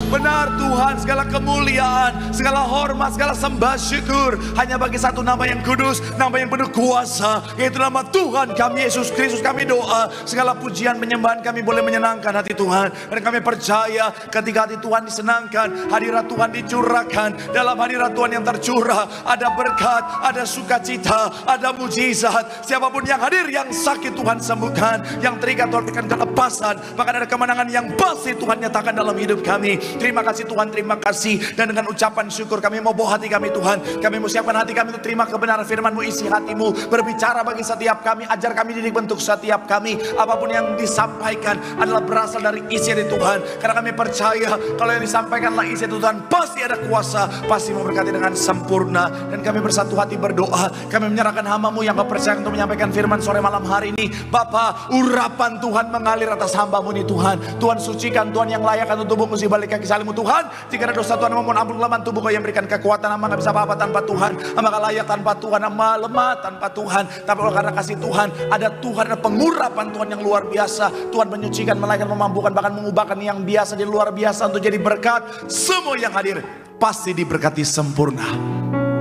Benar Tuhan, segala kemuliaan, segala hormat, segala sembah syukur hanya bagi satu nama yang kudus, nama yang penuh kuasa, yaitu nama Tuhan kami Yesus Kristus. Kami doa segala pujian penyembahan kami boleh menyenangkan hati Tuhan. Dan kami percaya ketika hati Tuhan disenangkan, hadirat Tuhan dicurahkan. Dalam hadirat Tuhan yang tercurah ada berkat, ada sukacita, ada mujizat. Siapapun yang hadir, yang sakit Tuhan sembuhkan, yang terikat Tuhan berikan kelepasan, bahkan ada kemenangan yang pasti Tuhan nyatakan dalam hidup kami. Terima kasih Tuhan, terima kasih. Dan dengan ucapan syukur kami mau bawa hati kami Tuhan. Kami mau siapkan hati kami untuk terima kebenaran firman-Mu. Isi hati-Mu, berbicara bagi setiap kami, ajar kami, didik bentuk setiap kami. Apapun yang disampaikan adalah berasal dari isi hati Tuhan. Karena kami percaya kalau yang disampaikanlah isi hati Tuhan, pasti ada kuasa, pasti memberkati dengan sempurna. Dan kami bersatu hati berdoa. Kami menyerahkan hamba-Mu yang kepercayaan untuk menyampaikan firman sore malam hari ini. Bapa, urapan Tuhan mengalir atas hamba-Mu ini Tuhan. Tuhan sucikan, Tuhan yang layak untuk tubuh musi balik kaki salib-Mu Tuhan. Jika ada dosa Tuhan memohon ampun kelemahan tubuh Kau yang berikan kekuatan. Hamba gak bisa apa-apa tanpa Tuhan, hamba gak layak tanpa Tuhan, hamba lemah tanpa Tuhan. Tapi oleh karena kasih Tuhan, ada Tuhan, ada pengurapan Tuhan yang luar biasa. Tuhan menyucikan, melainkan memampukan, bahkan mengubahkan yang biasa jadi luar biasa untuk jadi berkat. Semua yang hadir pasti diberkati sempurna.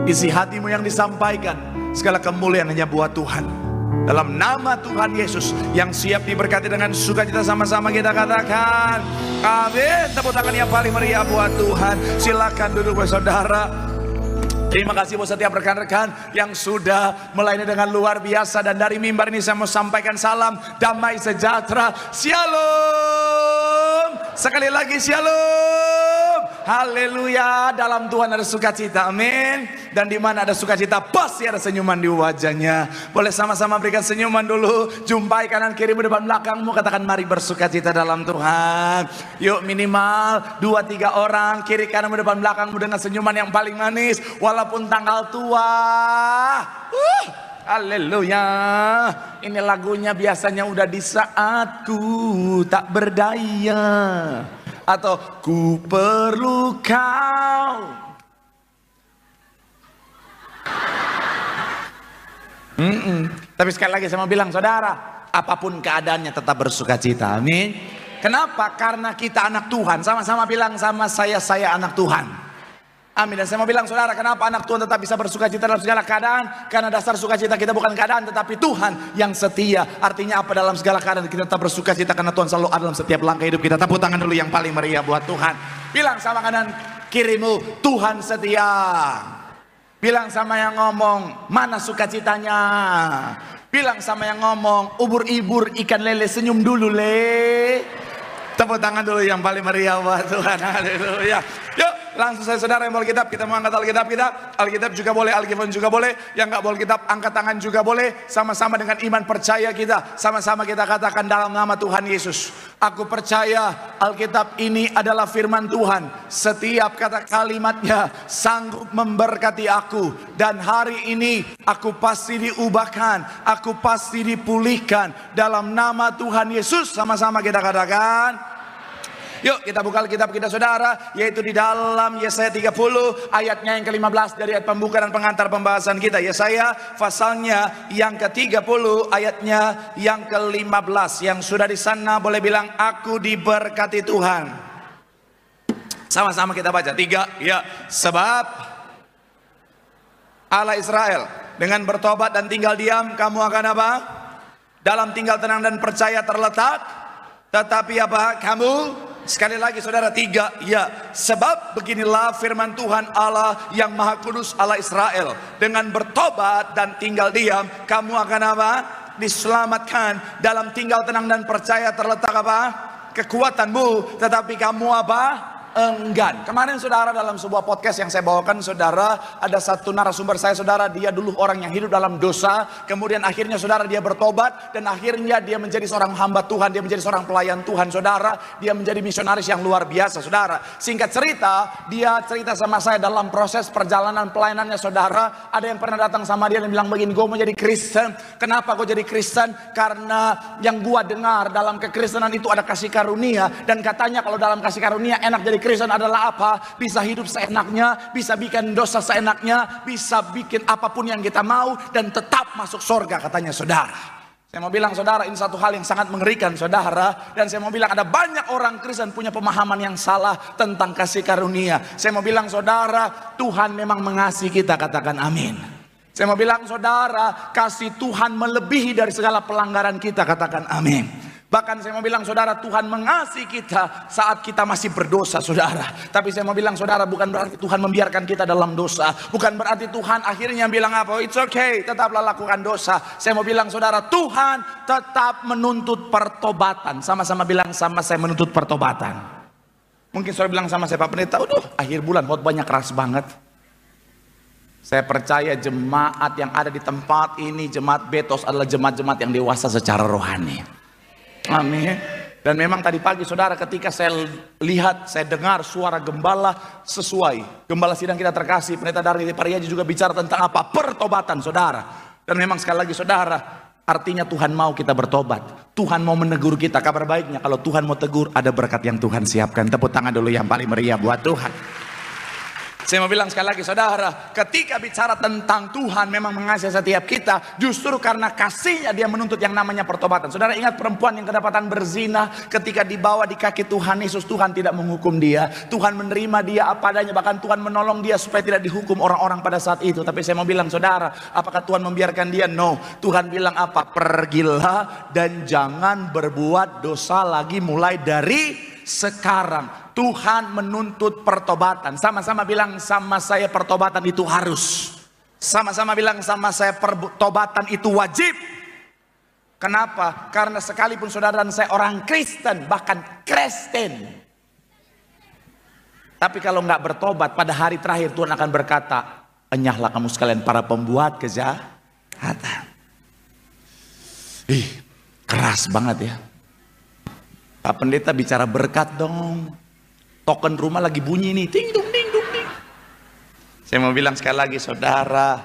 Isi hati-Mu yang disampaikan, segala kemuliaan hanya buat Tuhan. Dalam nama Tuhan Yesus yang siap diberkati dengan sukacita, sama-sama kita katakan amin. Tepuk tangan yang paling meriah buat Tuhan. Silakan duduk saudara. Terima kasih buat setiap rekan-rekan yang sudah melayani dengan luar biasa. Dan dari mimbar ini saya mau sampaikan salam damai sejahtera. Shalom. Sekali lagi shalom. Haleluya. Dalam Tuhan ada sukacita, amin. Dan di mana ada sukacita pasti ada senyuman di wajahnya. Boleh sama-sama berikan senyuman dulu. Jumpai kanan kirimu, depan belakangmu, katakan mari bersukacita dalam Tuhan. Yuk minimal 2-3 orang, kiri kananmu, depan belakangmu, dengan senyuman yang paling manis. Walaupun tanggal tua. Haleluya. Ini lagunya biasanya udah di saatku tak berdaya, atau ku perlu Kau. Tapi sekali lagi saya mau bilang saudara, apapun keadaannya tetap bersukacita, amin. Kenapa? Karena kita anak Tuhan. Sama-sama bilang sama saya anak Tuhan, amin. Dan saya mau bilang saudara, kenapa anak Tuhan tetap bisa bersukacita dalam segala keadaan? Karena dasar sukacita kita bukan keadaan, tetapi Tuhan yang setia. Artinya apa? Dalam segala keadaan kita tetap bersukacita karena Tuhan selalu ada dalam setiap langkah hidup kita. Tepuk tangan dulu yang paling meriah buat Tuhan. Bilang sama kanan kirimu, Tuhan setia. Bilang sama yang ngomong, mana sukacitanya? Bilang sama yang ngomong, ubur-ibur ikan lele, senyum dulu le. Tepuk tangan dulu yang paling meriah buat Tuhan. Haleluya. Yuk langsung saya saudara yang boleh kitab, kita mau angkat Alkitab kita. Alkitab juga boleh, Alkitab juga boleh. Yang gak boleh kitab, angkat tangan juga boleh. Sama-sama dengan iman percaya kita, sama-sama kita katakan dalam nama Tuhan Yesus, aku percaya Alkitab ini adalah firman Tuhan. Setiap kata kalimatnya sanggup memberkati aku. Dan hari ini aku pasti diubahkan, aku pasti dipulihkan dalam nama Tuhan Yesus. Sama-sama kita katakan. Yuk kita buka Alkitab kita saudara, yaitu di dalam Yesaya 30 ayatnya yang ke-15 dari ayat pembuka dan pengantar pembahasan kita. Yesaya pasalnya yang ke-30 ayatnya yang ke-15. Yang sudah di sana boleh bilang aku diberkati Tuhan. Sama-sama kita baca 3 ya. Sebab Allah Israel dengan bertobat dan tinggal diam, kamu akan apa? Dalam tinggal tenang dan percaya terletak. Tetapi apa? Kamu, sekali lagi saudara 3 ya. Sebab beginilah firman Tuhan Allah yang Maha Kudus, Allah Israel, dengan bertobat dan tinggal diam, kamu akan apa? Diselamatkan. Dalam tinggal tenang dan percaya terletak apa? Kekuatanmu. Tetapi kamu apa? Enggan. Kemarin saudara dalam sebuah podcast yang saya bawakan saudara, ada satu narasumber saya saudara, dia dulu orang yang hidup dalam dosa, kemudian akhirnya saudara dia bertobat, dan akhirnya dia menjadi seorang hamba Tuhan, dia menjadi seorang pelayan Tuhan saudara, dia menjadi misionaris yang luar biasa saudara. Singkat cerita, dia cerita sama saya dalam proses perjalanan pelayanannya saudara, ada yang pernah datang sama dia dan bilang begini, gue mau jadi Kristen. Kenapa gue jadi Kristen? Karena yang gue dengar dalam kekristenan itu ada kasih karunia, dan katanya kalau dalam kasih karunia enak jadi Kristen adalah apa? Bisa hidup seenaknya, bisa bikin dosa seenaknya, bisa bikin apapun yang kita mau dan tetap masuk surga katanya saudara. Saya mau bilang saudara, ini satu hal yang sangat mengerikan saudara. Dan saya mau bilang ada banyak orang Kristen punya pemahaman yang salah tentang kasih karunia. Saya mau bilang saudara, Tuhan memang mengasihi kita, katakan amin. Saya mau bilang saudara, kasih Tuhan melebihi dari segala pelanggaran kita, katakan amin. Bahkan saya mau bilang saudara, Tuhan mengasihi kita saat kita masih berdosa saudara. Tapi saya mau bilang saudara, bukan berarti Tuhan membiarkan kita dalam dosa. Bukan berarti Tuhan akhirnya bilang apa, it's okay, tetaplah lakukan dosa. Saya mau bilang saudara, Tuhan tetap menuntut pertobatan. Sama-sama bilang sama saya, menuntut pertobatan. Mungkin saudara bilang sama saya, Pak Pendeta, akhir bulan khotbahnya keras banget. Saya percaya jemaat yang ada di tempat ini, jemaat Betos adalah jemaat-jemaat yang dewasa secara rohani. Amin. Dan memang tadi pagi saudara, ketika saya lihat, saya dengar suara gembala sesuai. Gembala sidang kita terkasih, Pendeta Darni Pariaji juga bicara tentang apa? Pertobatan saudara. Dan memang sekali lagi saudara, artinya Tuhan mau kita bertobat. Tuhan mau menegur kita. Kabar baiknya kalau Tuhan mau tegur, ada berkat yang Tuhan siapkan. Tepuk tangan dulu yang paling meriah buat Tuhan. Saya mau bilang sekali lagi saudara, ketika bicara tentang Tuhan memang mengasihi setiap kita, justru karena kasihnya dia menuntut yang namanya pertobatan. Saudara ingat perempuan yang kedapatan berzina, ketika dibawa di kaki Tuhan Yesus, Tuhan tidak menghukum dia. Tuhan menerima dia apa adanya, bahkan Tuhan menolong dia supaya tidak dihukum orang-orang pada saat itu. Tapi saya mau bilang saudara, apakah Tuhan membiarkan dia? No. Tuhan bilang apa? Pergilah dan jangan berbuat dosa lagi mulai dari sekarang. Tuhan menuntut pertobatan. Sama-sama bilang sama saya, pertobatan itu harus. Sama-sama bilang sama saya, pertobatan itu wajib. Kenapa? Karena sekalipun saudara dan saya orang Kristen, bahkan Kristen, tapi kalau nggak bertobat, pada hari terakhir Tuhan akan berkata, enyahlah kamu sekalian para pembuat kejahatan. Keras banget ya. Pak Pendeta bicara berkat dong. Token rumah lagi bunyi nih, ting dung ding dung ding. Saya mau bilang sekali lagi saudara,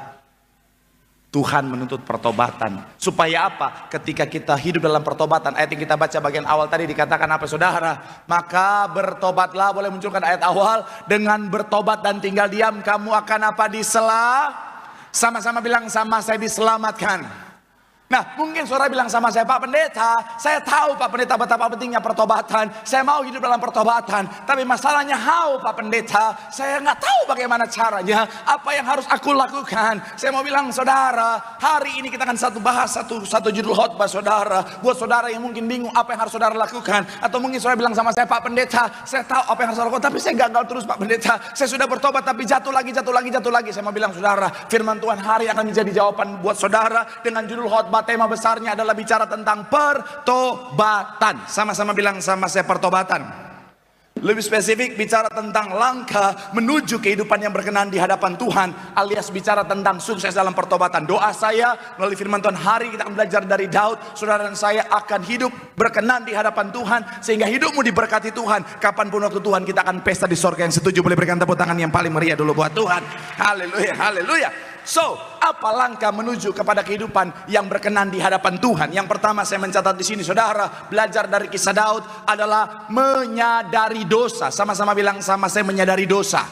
Tuhan menuntut pertobatan. Supaya apa? Ketika kita hidup dalam pertobatan, ayat yang kita baca bagian awal tadi dikatakan apa saudara? Maka bertobatlah, boleh munculkan ayat awal. Dengan bertobat dan tinggal diam, kamu akan apa? Sama-sama bilang sama saya, diselamatkan. Nah, mungkin saudara bilang sama saya, Pak Pendeta, saya tahu Pak Pendeta betapa pentingnya pertobatan. Saya mau hidup dalam pertobatan. Tapi masalahnya Pak Pendeta, saya nggak tahu bagaimana caranya. Apa yang harus aku lakukan? Saya mau bilang saudara, hari ini kita akan bahas satu judul khotbah saudara. Buat saudara yang mungkin bingung apa yang harus saudara lakukan. Atau mungkin saudara bilang sama saya, Pak Pendeta, saya tahu apa yang harus saya lakukan, tapi saya gagal terus Pak Pendeta. Saya sudah bertobat tapi jatuh lagi. Saya mau bilang saudara, firman Tuhan hari akan menjadi jawaban buat saudara dengan judul khotbah. Tema besarnya adalah bicara tentang pertobatan. Sama-sama bilang sama saya, pertobatan. Lebih spesifik bicara tentang langkah menuju kehidupan yang berkenan di hadapan Tuhan, alias bicara tentang sukses dalam pertobatan. Doa saya melalui firman Tuhan hari kita akan belajar dari Daud. Saudara dan saya akan hidup berkenan di hadapan Tuhan, sehingga hidupmu diberkati Tuhan. Kapanpun waktu Tuhan kita akan pesta di sorga. Yang setuju boleh berikan tepuk tangan yang paling meriah dulu buat Tuhan. Haleluya, haleluya. So, apa langkah menuju kepada kehidupan yang berkenan di hadapan Tuhan? Yang pertama saya mencatat di sini saudara, belajar dari kisah Daud adalah menyadari dosa. Sama-sama bilang sama saya, menyadari dosa.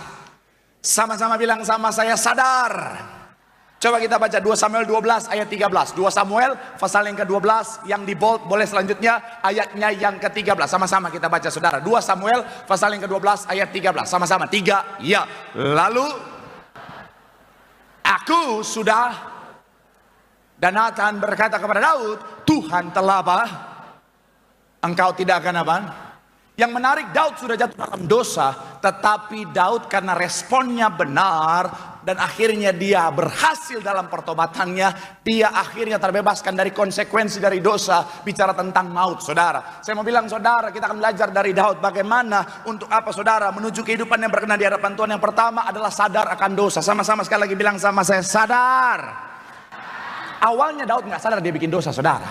Sama-sama bilang sama saya, sadar. Coba kita baca 2 Samuel 12 ayat 13. 2 Samuel pasal yang ke-12, yang di bold boleh selanjutnya ayatnya yang ke-13. Sama-sama kita baca saudara. 2 Samuel pasal yang ke-12 ayat 13. Sama-sama 3 ya. Lalu aku sudah, dan Nathan berkata kepada Daud, Tuhan telah apa? Engkau tidak akan apa? Yang menarik, Daud sudah jatuh dalam dosa, tetapi Daud karena responnya benar dan akhirnya dia berhasil dalam pertobatannya, dia akhirnya terbebaskan dari konsekuensi dari dosa. Bicara tentang maut saudara, saya mau bilang saudara, kita akan belajar dari Daud bagaimana untuk apa saudara menuju kehidupan yang berkenan di hadapan Tuhan. Yang pertama adalah sadar akan dosa. Sama-sama sekali lagi bilang sama saya, sadar. Awalnya Daud nggak sadar dia bikin dosa saudara.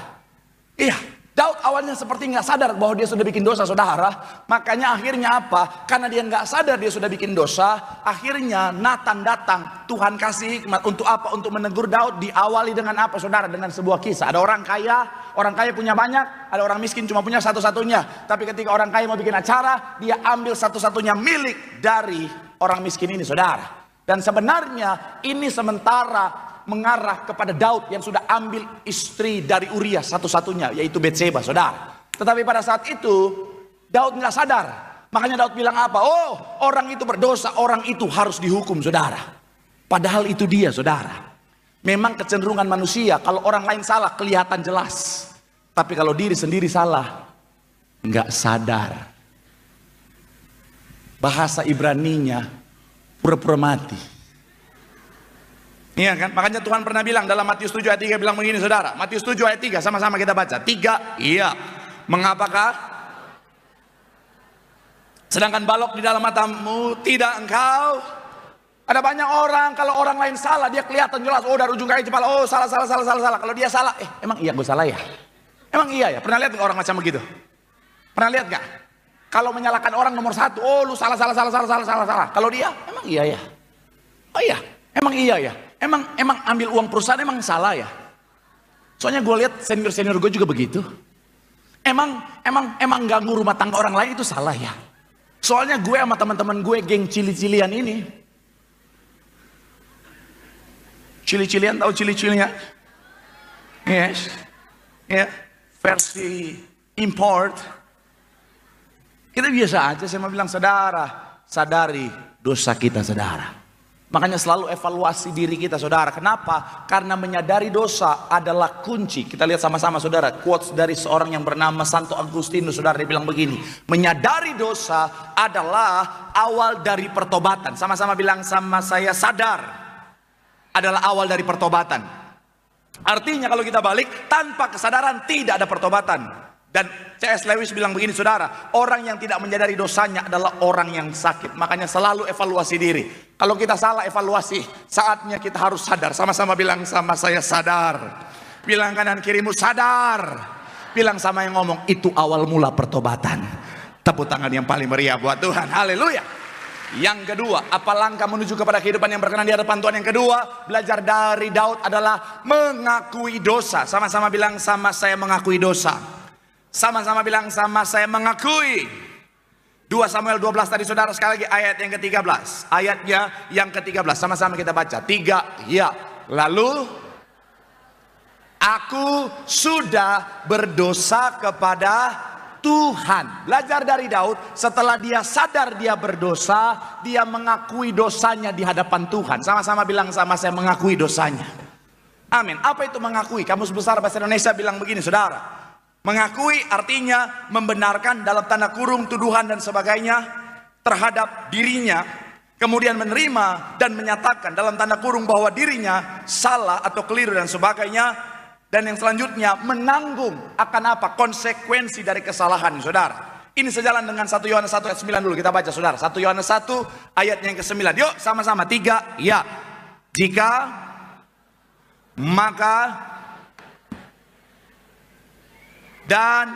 Iya, Daud awalnya seperti nggak sadar bahwa dia sudah bikin dosa saudara. Makanya akhirnya apa? Karena dia nggak sadar dia sudah bikin dosa, akhirnya Nathan datang. Tuhan kasih hikmat untuk apa? Untuk menegur Daud. Diawali dengan apa saudara? Dengan sebuah kisah. Ada orang kaya punya banyak. Ada orang miskin cuma punya satu-satunya. Tapi ketika orang kaya mau bikin acara, dia ambil satu-satunya milik dari orang miskin ini saudara. Dan sebenarnya ini sementara mengarah kepada Daud yang sudah ambil istri dari Uria satu-satunya, yaitu Betseba, saudara. Tetapi pada saat itu Daud nggak sadar. Makanya Daud bilang apa? Oh, orang itu berdosa, orang itu harus dihukum, saudara. Padahal itu dia, saudara. Memang kecenderungan manusia, kalau orang lain salah kelihatan jelas. Tapi kalau diri sendiri salah, nggak sadar. Bahasa Ibraninya pura-pura mati. Iya kan? Makanya Tuhan pernah bilang dalam Matius 7 ayat 3 bilang begini, saudara. Matius 7 ayat 3, sama-sama kita baca. 3, iya. Mengapakah? Sedangkan balok di dalam matamu tidak engkau. Ada banyak orang, kalau orang lain salah dia kelihatan jelas. Oh, dari ujung kaki kepala, oh salah. Kalau dia salah, emang iya gue salah ya? Emang iya ya? Pernah lihat gak orang macam begitu? Pernah lihat gak? Kalau menyalahkan orang nomor satu, oh lu salah. Kalau dia, emang iya ya? Oh iya, emang iya ya? Emang ambil uang perusahaan emang salah ya? Soalnya gue lihat senior gue juga begitu. Emang ganggu rumah tangga orang lain itu salah ya? Soalnya gue sama teman-teman gue geng cili-cilian ini. Cili-cilian, tahu cili-cilian? Yes. Ya, versi import. Kita biasa aja, saya mau bilang saudara, sadari dosa kita, saudara. Makanya selalu evaluasi diri kita, saudara. Kenapa? Karena menyadari dosa adalah kunci. Kita lihat sama-sama, saudara. Quotes dari seorang yang bernama Santo Agustinus, saudara. Dia bilang begini. Menyadari dosa adalah awal dari pertobatan. Sama-sama bilang sama saya, sadar adalah awal dari pertobatan. Artinya kalau kita balik, tanpa kesadaran tidak ada pertobatan. Dan C.S. Lewis bilang begini, saudara, orang yang tidak menyadari dosanya adalah orang yang sakit. Makanya selalu evaluasi diri. Kalau kita salah evaluasi, saatnya kita harus sadar. Sama-sama bilang sama saya, sadar. Bilang kanan kirimu, sadar. Bilang sama yang ngomong, itu awal mula pertobatan. Tepuk tangan yang paling meriah buat Tuhan. Haleluya. Yang kedua, apa langkah menuju kepada kehidupan yang berkenan di hadapan Tuhan? Yang kedua, belajar dari Daud adalah mengakui dosa. Sama-sama bilang sama saya, mengakui dosa. Sama-sama bilang sama saya, mengakui. 2 Samuel 12 tadi, saudara, sekali lagi ayat yang ke-13. Ayatnya yang ke-13, sama-sama kita baca. 3, ya. Lalu aku sudah berdosa kepada Tuhan. Belajar dari Daud, setelah dia sadar dia berdosa, dia mengakui dosanya di hadapan Tuhan. Sama-sama bilang sama saya, mengakui dosanya. Amin. Apa itu mengakui? Kamus Besar Bahasa Indonesia bilang begini, saudara. Mengakui artinya membenarkan dalam tanda kurung tuduhan dan sebagainya terhadap dirinya, kemudian menerima dan menyatakan dalam tanda kurung bahwa dirinya salah atau keliru dan sebagainya, dan yang selanjutnya menanggung akan apa? Konsekuensi dari kesalahan, saudara. Ini sejalan dengan 1 Yohanes 1 ayat 9 dulu kita baca, saudara. 1 Yohanes 1 ayat yang ke-9. Yuk sama-sama, 3, ya. Jika maka dan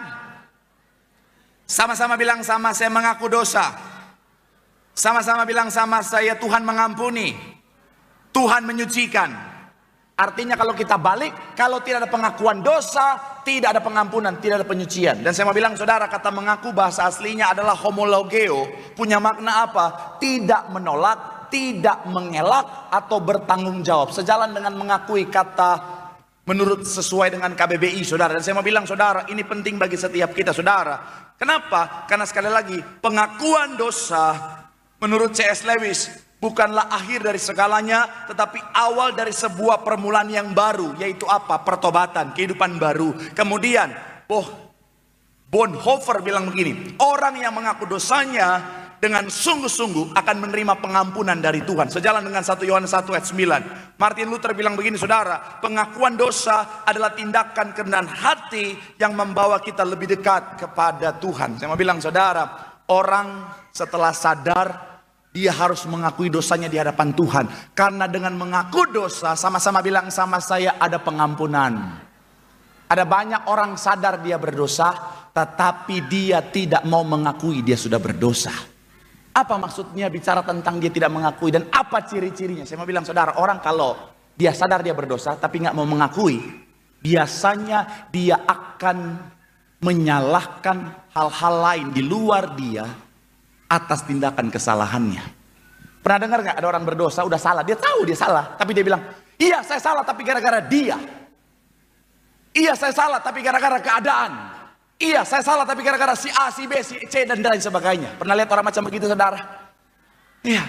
sama-sama bilang sama saya, mengaku dosa. Sama-sama bilang sama saya, Tuhan mengampuni, Tuhan menyucikan. Artinya kalau kita balik, kalau tidak ada pengakuan dosa, tidak ada pengampunan, tidak ada penyucian. Dan saya mau bilang, saudara, kata mengaku bahasa aslinya adalah homologeo. Punya makna apa? Tidak menolak, tidak mengelak, atau bertanggung jawab. Sejalan dengan mengakui kata menurut sesuai dengan KBBI, saudara. Dan saya mau bilang, saudara, ini penting bagi setiap kita, saudara. Kenapa? Karena sekali lagi, pengakuan dosa menurut C.S. Lewis bukanlah akhir dari segalanya, tetapi awal dari sebuah permulaan yang baru, yaitu apa? Pertobatan, kehidupan baru. Kemudian Bonhoeffer bilang begini, orang yang mengaku dosanya dengan sungguh-sungguh akan menerima pengampunan dari Tuhan. Sejalan dengan 1 Yohanes 1 ayat 9. Martin Luther bilang begini, saudara, pengakuan dosa adalah tindakan kerendahan hati yang membawa kita lebih dekat kepada Tuhan. Saya mau bilang, saudara, orang setelah sadar, dia harus mengakui dosanya di hadapan Tuhan. Karena dengan mengaku dosa, sama-sama bilang sama saya, ada pengampunan. Ada banyak orang sadar dia berdosa, tetapi dia tidak mau mengakui dia sudah berdosa. Apa maksudnya bicara tentang dia tidak mengakui, dan apa ciri-cirinya? Saya mau bilang, saudara, orang kalau dia sadar dia berdosa tapi nggak mau mengakui, biasanya dia akan menyalahkan hal-hal lain di luar dia atas tindakan kesalahannya. Pernah dengar nggak ada orang berdosa udah salah, dia tahu dia salah, tapi dia bilang, Iya saya salah tapi gara-gara dia. Iya saya salah tapi gara-gara keadaan. Iya saya salah tapi gara-gara si A, si B, si C dan lain sebagainya. Pernah lihat orang macam begitu saudara? Iya,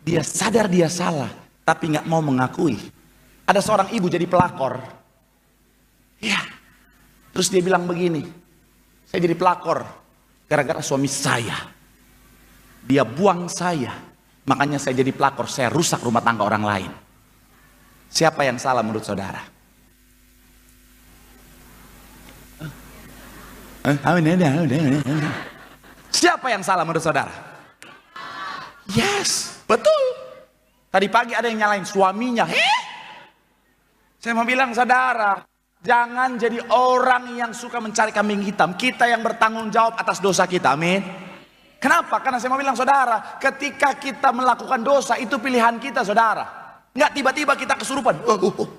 dia sadar dia salah tapi nggak mau mengakui. Ada seorang ibu jadi pelakor. Iya. Terus dia bilang begini, saya jadi pelakor gara-gara suami saya. Dia buang saya, makanya saya jadi pelakor, saya rusak rumah tangga orang lain. Siapa yang salah menurut saudara? Siapa yang salah menurut saudara? Yes, betul. Tadi pagi ada yang nyalain suaminya. Saya mau bilang saudara, jangan jadi orang yang suka mencari kambing hitam. Kita yang bertanggung jawab atas dosa kita, amin. Kenapa? Karena saya mau bilang saudara, ketika kita melakukan dosa, itu pilihan kita saudara. Nggak tiba-tiba kita kesurupan,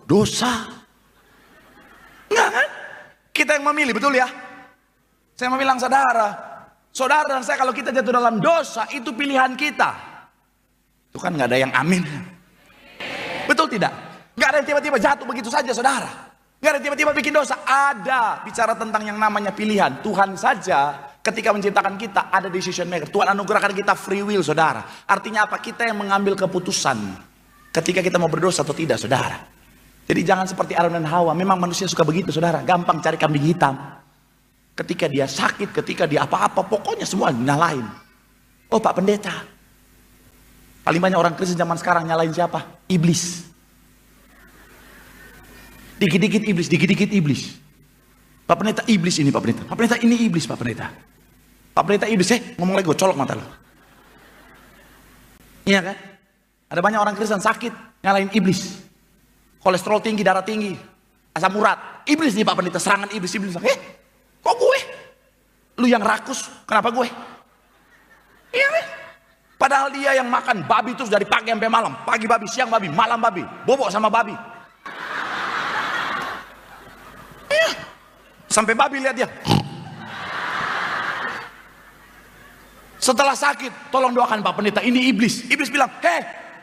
dosa. Nggak kan? Kita yang memilih, betul ya? Saya mau bilang saudara, saudara dan saya kalau kita jatuh dalam dosa, itu pilihan kita. Itu kan nggak ada yang amin. Betul tidak? Nggak ada yang tiba-tiba jatuh begitu saja saudara. Nggak ada yang tiba-tiba bikin dosa. Ada bicara tentang yang namanya pilihan. Tuhan saja ketika menciptakan kita ada decision maker. Tuhan anugerahkan kita free will saudara. Artinya apa? Kita yang mengambil keputusan ketika kita mau berdosa atau tidak saudara. Jadi jangan seperti Adam dan Hawa. Memang manusia suka begitu saudara. Gampang cari kambing hitam. Ketika dia sakit, ketika dia apa-apa, pokoknya semua nyalain. Oh Pak Pendeta. Paling banyak orang Kristen zaman sekarang nyalain siapa? Iblis. Dikit-dikit iblis, dikit-dikit iblis. Pak Pendeta iblis ini Pak Pendeta. Pak Pendeta ini iblis Pak Pendeta. Pak Pendeta iblis, ngomong lagi gue colok mata lo. Iya kan? Ada banyak orang Kristen sakit, nyalain iblis. Kolesterol tinggi, darah tinggi, asam urat. Iblis nih Pak Pendeta, serangan iblis. Iblis, kok gue? Lu yang rakus, kenapa gue? Iya kan? Padahal dia yang makan babi terus dari pagi sampai malam. Pagi babi, siang babi, malam babi. Bobok sama babi. Iya. Sampai babi lihat dia. Setelah sakit, tolong doakan Pak Pendeta. Ini iblis. Iblis bilang,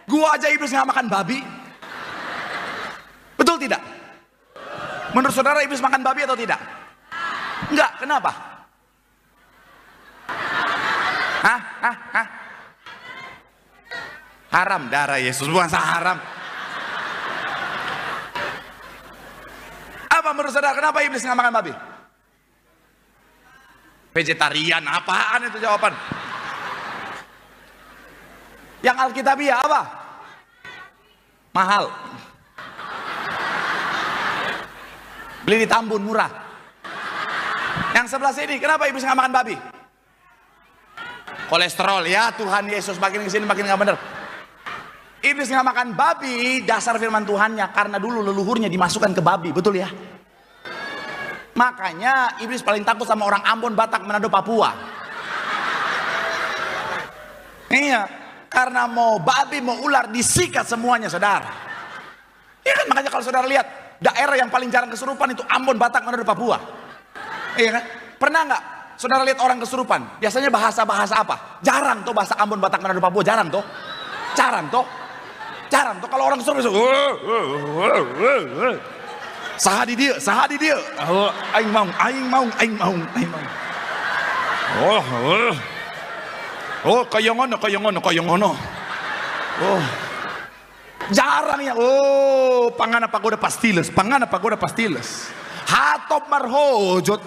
gua aja iblis nggak makan babi. Betul tidak? Menurut saudara iblis makan babi atau tidak? Enggak, kenapa? Haram darah Yesus, bukan haram. Apa menurut saudara, kenapa iblis nggak makan babi? Vegetarian, apaan itu jawaban? Yang Alkitabiah apa? Mahal. Beli di Tambun murah. Yang sebelah sini, kenapa iblis nggak makan babi? Kolesterol ya, Tuhan Yesus makin kesini makin nggak bener. Iblis nggak makan babi, dasar firman Tuhannya karena dulu leluhurnya dimasukkan ke babi, betul ya? Makanya iblis paling takut sama orang Ambon, Batak, Manado, Papua. Iya, karena mau babi, mau ular disikat semuanya, saudara. Iya kan, makanya kalau saudara lihat daerah yang paling jarang kesurupan itu Ambon, Batak, Manado, Papua. Iya kan? Pernah nggak saudara lihat orang kesurupan? Biasanya bahasa-bahasa apa? Jarang tuh bahasa Ambon, Batak, Manado, Papua, jarang tuh. Jarang tuh. Jarang tuh kalau orang kesurupan. Sahadi dia. Aing mau. Oh, kaya ngono. Oh. Jarang ya. Oh, pangan apa goda pastiles. Hatop marhojot.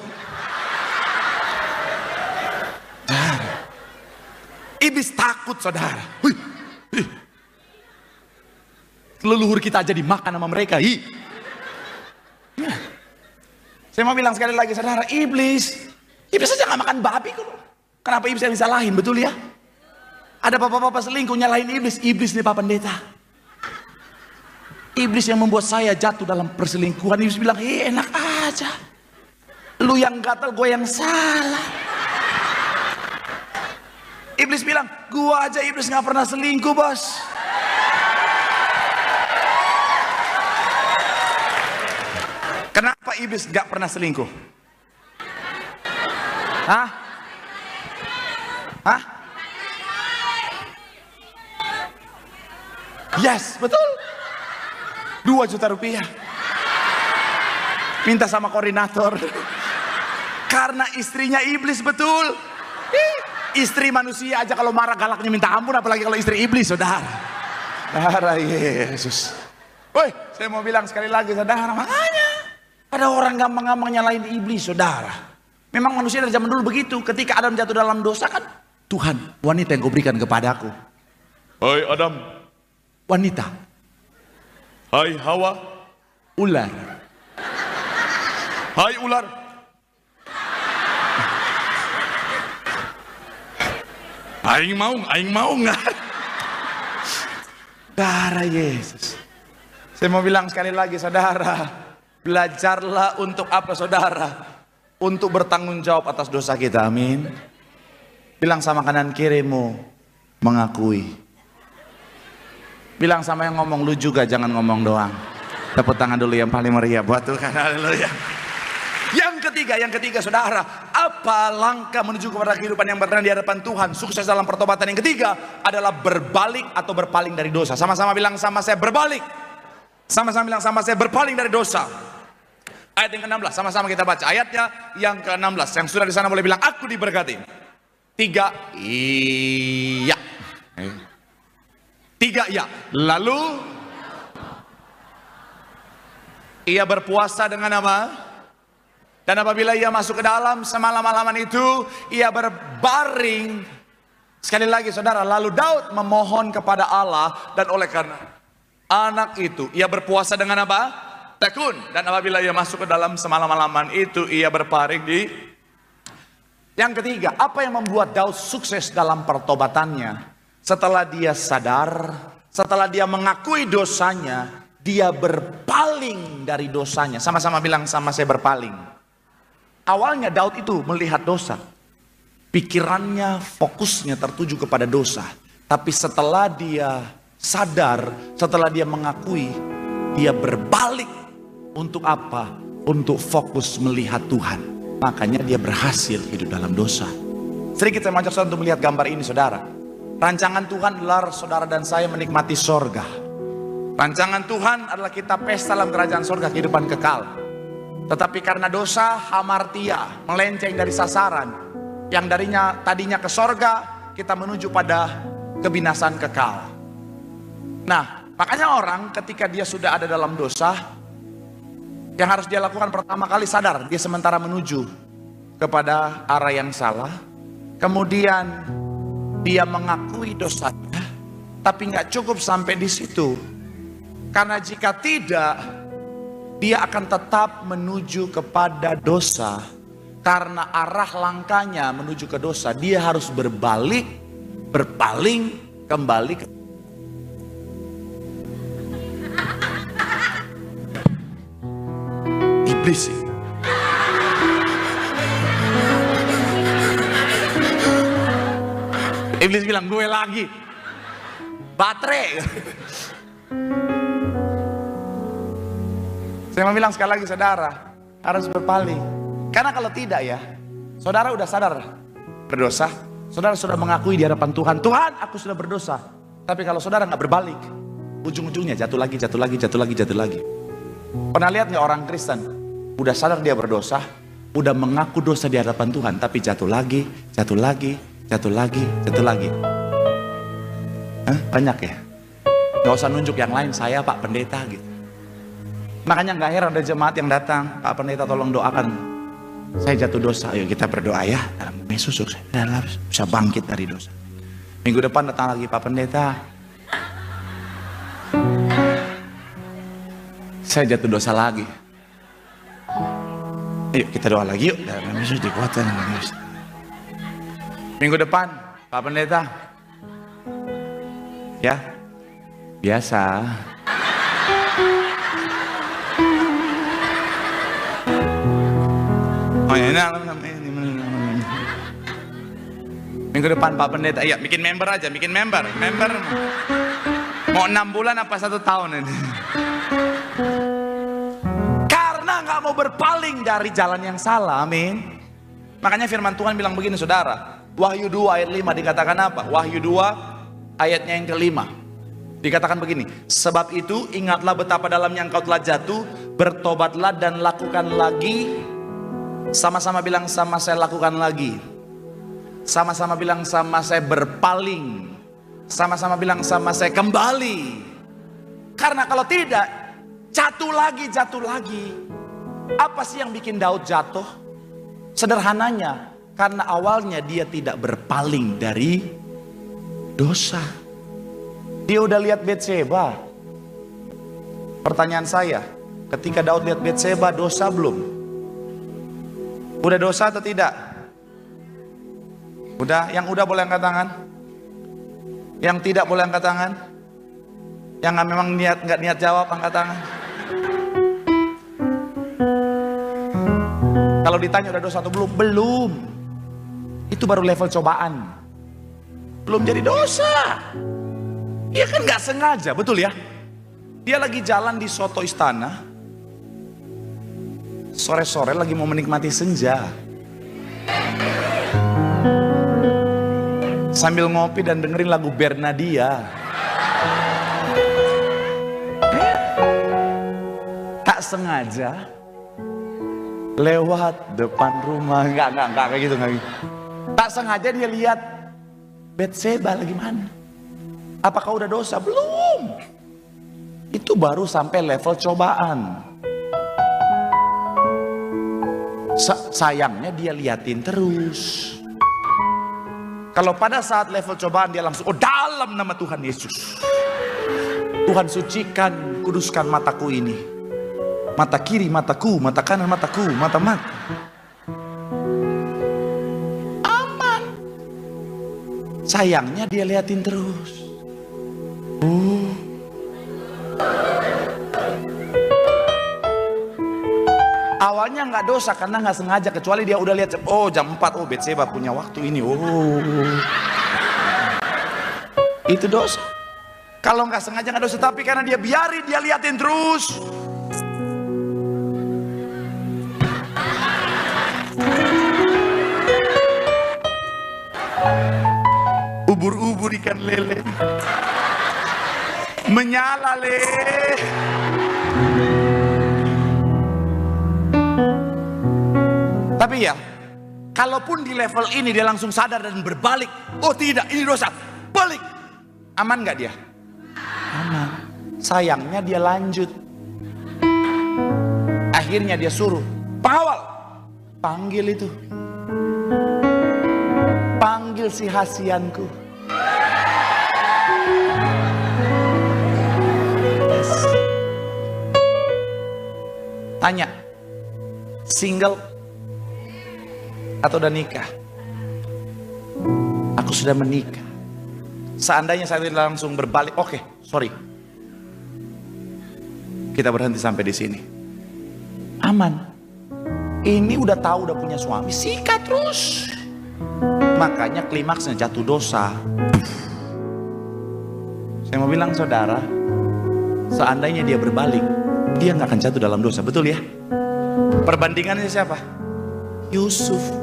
Iblis takut saudara. Leluhur kita aja dimakan sama mereka. Saya mau bilang sekali lagi saudara, iblis aja gak makan babi kok. Kenapa iblis yang disalahin, betul ya? Ada bapak-bapak selingkuh nyalahin iblis nih Pak Pendeta. Iblis yang membuat saya jatuh dalam perselingkuhan. Iblis bilang, enak aja. Lu yang gatal, gue yang salah. Iblis bilang, gua aja iblis gak pernah selingkuh bos. Kenapa iblis gak pernah selingkuh? Hah? Yes, betul. 2 juta rupiah. Minta sama koordinator. Karena istrinya iblis betul. Istri manusia aja kalau marah galaknya minta ampun, apalagi kalau istri iblis, saudara. Saudara Yesus. Woi, saya mau bilang sekali lagi, saudara, makanya ada orang gampang-gampang nyalain iblis, saudara. Memang manusia dari zaman dulu begitu. Ketika Adam jatuh dalam dosa kan, Tuhan, wanita yang kau berikan kepadaku. Hai Adam, wanita. Hai Hawa, ular. Hai ular. Aing mau nggak? Saudara Yesus. Saya mau bilang sekali lagi, saudara, belajarlah untuk apa, saudara? Untuk bertanggung jawab atas dosa kita, amin. Bilang sama kanan kirimu, mengakui. Bilang sama yang ngomong, lu juga jangan ngomong doang. Tepuk tangan dulu yang paling meriah buat Tuhan, haleluya. Yang ketiga saudara, apa langkah menuju kepada kehidupan yang berteran di hadapan Tuhan, sukses dalam pertobatan? Yang ketiga adalah berbalik atau berpaling dari dosa. Sama-sama bilang sama saya, berbalik. Sama-sama bilang sama saya, berpaling dari dosa. Ayat yang ke-16, sama-sama kita baca ayatnya yang ke-16. Yang sudah di sana boleh bilang, aku diberkati. 3 iya. 3 iya. Lalu ia berpuasa dengan apa? Dan apabila ia masuk ke dalam semalam-malaman itu, ia berbaring. Sekali lagi saudara, lalu Daud memohon kepada Allah, dan oleh karena anak itu, ia berpuasa dengan apa? Tekun. Dan apabila ia masuk ke dalam semalam-malaman itu, ia berbaring di. Yang ketiga, apa yang membuat Daud sukses dalam pertobatannya? Setelah dia sadar, setelah dia mengakui dosanya, dia berpaling dari dosanya. Sama-sama bilang sama saya, berpaling. Awalnya Daud itu melihat dosa, pikirannya, fokusnya tertuju kepada dosa. Tapi setelah dia sadar, setelah dia mengakui, dia berbalik. Untuk apa? Untuk fokus melihat Tuhan. Makanya dia berhasil hidup dalam dosa. Sedikit saya mengajak saudara untuk melihat gambar ini, saudara. Rancangan Tuhan adalah saudara dan saya menikmati sorga. Rancangan Tuhan adalah kita pesta dalam kerajaan sorga, kehidupan kekal. Tetapi karena dosa, hamartia, melenceng dari sasaran, yang tadinya ke sorga, kita menuju pada kebinasaan kekal. Nah, makanya orang ketika dia sudah ada dalam dosa, yang harus dia lakukan pertama kali sadar, dia sementara menuju kepada arah yang salah. Kemudian dia mengakui dosanya, tapi nggak cukup sampai di situ. Karena jika tidak, dia akan tetap menuju kepada dosa. Karena arah langkahnya menuju ke dosa, dia harus berbalik, berpaling, kembali ke iblis. Iblis bilang, gue lagi baterai. Saya mau bilang sekali lagi, saudara harus berpaling. Karena kalau tidak ya, saudara udah sadar berdosa, saudara sudah mengakui di hadapan Tuhan, Tuhan aku sudah berdosa. Tapi kalau saudara nggak berbalik, ujung-ujungnya jatuh lagi. Pernah lihat nggak orang Kristen, udah sadar dia berdosa, udah mengaku dosa di hadapan Tuhan, tapi jatuh lagi. Banyak ya. Gak usah nunjuk yang lain, saya Pak Pendeta gitu. Makanya gak heran ada jemaat yang datang, Pak Pendeta tolong doakan, saya jatuh dosa. Ayo kita berdoa ya, dalam nama Yesus saya bisa bangkit dari dosa. Minggu depan datang lagi, Pak Pendeta saya jatuh dosa lagi. Ayo kita doa lagi yuk, dalam nama Yesus dikuatkan dalam nama Yesus. Minggu depan, Pak Pendeta ya biasa. Oh ya, minggu depan Pak Pendeta, iya bikin member aja, member. Mau 6 bulan apa 1 tahun ini? Karena nggak mau berpaling dari jalan yang salah, amin. Makanya firman Tuhan bilang begini, saudara. Wahyu 2 ayat 5 dikatakan apa? Wahyu 2 ayatnya yang ke-5. Dikatakan begini, sebab itu ingatlah betapa dalamnya engkau telah jatuh, bertobatlah dan lakukan lagi. Sama-sama bilang, sama saya lakukan lagi. Sama-sama bilang, sama saya berpaling. Sama-sama bilang, sama saya kembali. Karena kalau tidak, jatuh lagi, jatuh lagi. Apa sih yang bikin Daud jatuh? Sederhananya, karena awalnya dia tidak berpaling dari dosa. Dia udah lihat Batseba. Pertanyaan saya, ketika Daud lihat Batseba, dosa belum? Udah dosa atau tidak? Udah, yang udah boleh angkat tangan. Yang tidak boleh angkat tangan. Yang memang nggak niat jawab, angkat tangan. Kalau ditanya udah dosa atau belum? Belum. Itu baru level cobaan. Belum jadi dosa. Dia kan nggak sengaja, betul ya? Dia lagi jalan di soto istana, sore-sore lagi mau menikmati senja, sambil ngopi dan dengerin lagu Bernadia. Tak sengaja lewat depan rumah, nggak kayak gitu, nggak gitu. Tak sengaja dia lihat Batseba lagi mana. Apakah udah dosa? Belum. Itu baru sampai level cobaan. Sayangnya dia liatin terus. Kalau pada saat level cobaan dia langsung, oh dalam nama Tuhan Yesus, Tuhan sucikan, kuduskan mataku ini. Mata kiri mataku, mata kanan mataku, mata. Aman. Sayangnya dia liatin terus. Awalnya nggak dosa karena nggak sengaja, kecuali dia udah lihat, oh jam 4, oh Batseba punya waktu ini, oh itu dosa. Kalau nggak sengaja nggak dosa, tapi karena dia biarin, dia liatin terus. Ubur-ubur ikan lele menyala le. Tapi ya, kalaupun di level ini dia langsung sadar dan berbalik, oh tidak, ini dosa, balik, aman nggak dia? Aman. Sayangnya dia lanjut. Akhirnya dia suruh pengawal, panggil itu, panggil si hasianku. Tanya, single atau udah nikah? Aku sudah menikah. Seandainya saya langsung berbalik, oke, sorry, kita berhenti sampai di sini. Aman. Ini udah tahu udah punya suami, sikat terus. Makanya klimaksnya jatuh dosa. Saya mau bilang saudara, seandainya dia berbalik, dia nggak akan jatuh dalam dosa, betul ya? Perbandingannya siapa? Yusuf.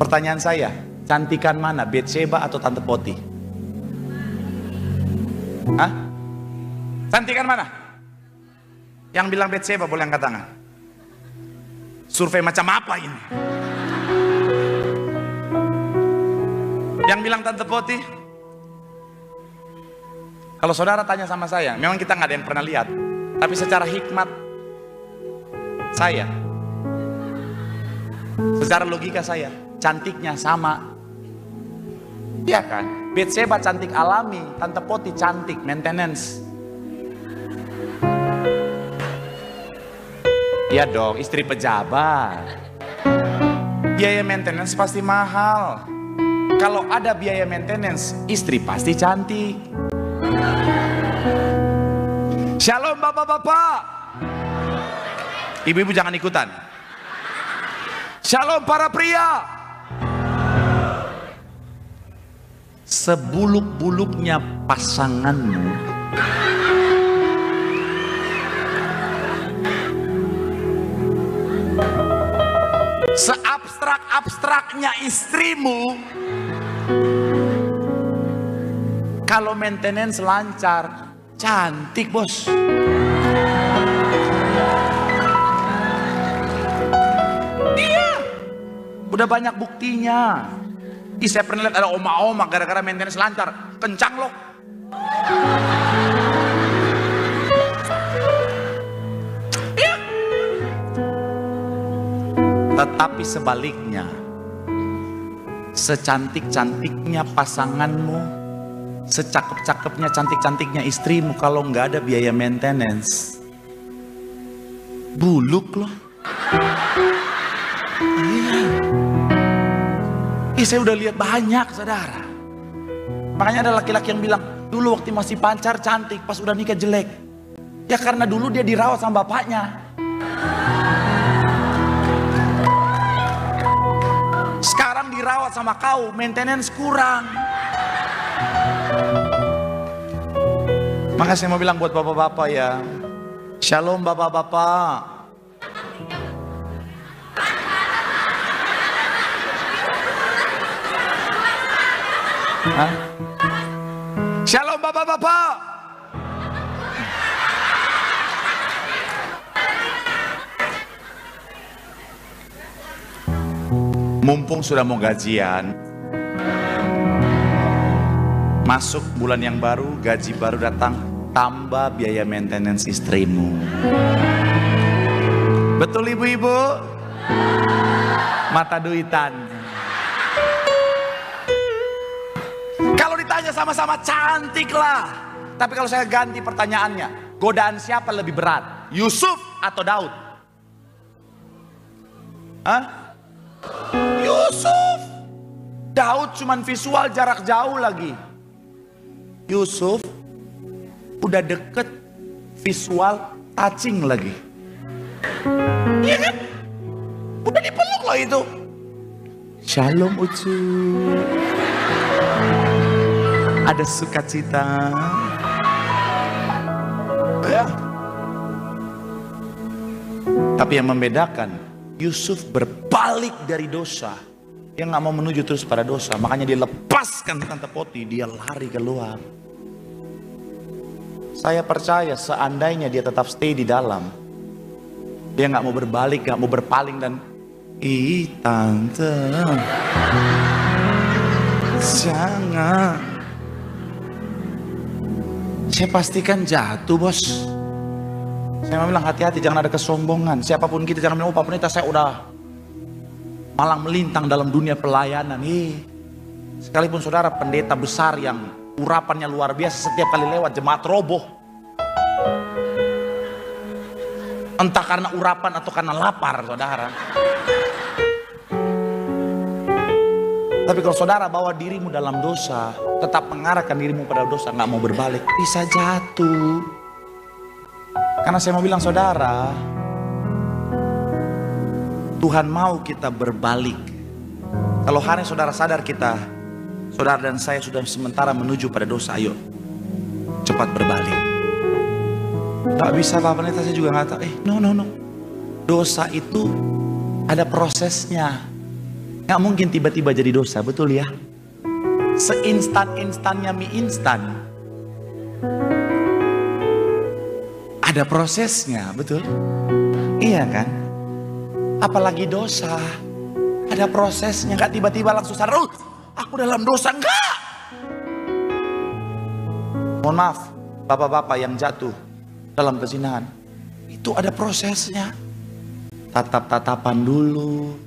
Pertanyaan saya, cantikan mana, Batseba atau Tante Poti? Hah? Cantikan mana? Yang bilang Batseba boleh angkat tangan. Survei macam apa ini? Yang bilang Tante Poti? Kalau saudara tanya sama saya, memang kita nggak ada yang pernah lihat, tapi secara hikmat saya, secara logika saya, cantiknya sama. Iya kan? Batseba cantik alami, Tante Poti cantik maintenance. Iya dong, istri pejabat. Biaya maintenance pasti mahal. Kalau ada biaya maintenance, istri pasti cantik. Shalom bapak-bapak. Ibu-ibu jangan ikutan. Shalom para pria. Sebuluk-buluknya pasanganmu, seabstrak-abstraknya istrimu, Kalau maintenance lancar, cantik bos. Iya, udah banyak buktinya. Saya pernah lihat ada oma-oma gara-gara maintenance lancar, kencang loh. Iya. Tetapi sebaliknya, secantik-cantiknya pasanganmu, secakep-cakepnya, cantik-cantiknya istrimu, kalau nggak ada biaya maintenance, buluk loh. Saya udah lihat banyak, saudara. Makanya ada laki-laki yang bilang, dulu waktu masih pacar cantik, pas udah nikah jelek. Ya karena dulu dia dirawat sama bapaknya. Sekarang dirawat sama kau, maintenance kurang. Maka saya mau bilang buat bapak-bapak ya, shalom bapak-bapak. Hah? Shalom bapak-bapak. Mumpung sudah mau gajian, masuk bulan yang baru, gaji baru datang, tambah biaya maintenance istrimu. Betul ibu-ibu? Mata duitan. Kalau ditanya sama-sama cantik lah. Tapi kalau saya ganti pertanyaannya, godaan siapa lebih berat? Yusuf atau Daud? Hah? Yusuf. Daud cuman visual jarak jauh lagi. Yusuf udah deket visual touching lagi. Iya kan? Udah dipeluk loh itu. Shalom Ucu. Ada sukacita. Ya. Tapi yang membedakan, Yusuf berbalik dari dosa. Dia nggak mau menuju terus pada dosa. Makanya dia lepaskan tante Poti, dia lari keluar. Saya percaya seandainya dia tetap stay di dalam, dia nggak mau berbalik, nggak mau berpaling dan tante, jangan. Saya pastikan jatuh bos. Saya mau bilang hati-hati, jangan ada kesombongan. Siapapun kita jangan bilang, oh Pak Pendeta saya udah malang melintang dalam dunia pelayanan. Sekalipun saudara pendeta besar yang urapannya luar biasa, setiap kali lewat jemaat roboh. Entah karena urapan atau karena lapar saudara. Tapi kalau saudara bawa dirimu dalam dosa, tetap mengarahkan dirimu pada dosa, nggak mau berbalik, bisa jatuh. Karena saya mau bilang saudara, Tuhan mau kita berbalik. Kalau hari saudara sadar saudara dan saya sudah sementara menuju pada dosa, ayo cepat berbalik. Gak bisa Pak Pendeta, saya juga gak tahu. No. Dosa itu ada prosesnya. Gak mungkin tiba-tiba jadi dosa, betul ya? Seinstan-instannya mie instan, ada prosesnya, betul? Iya kan? Apalagi dosa, ada prosesnya. Gak tiba-tiba langsung sadar, aku dalam dosa, enggak. Mohon maaf, bapak-bapak yang jatuh dalam pezinahan, itu ada prosesnya. Tatap-tatapan dulu.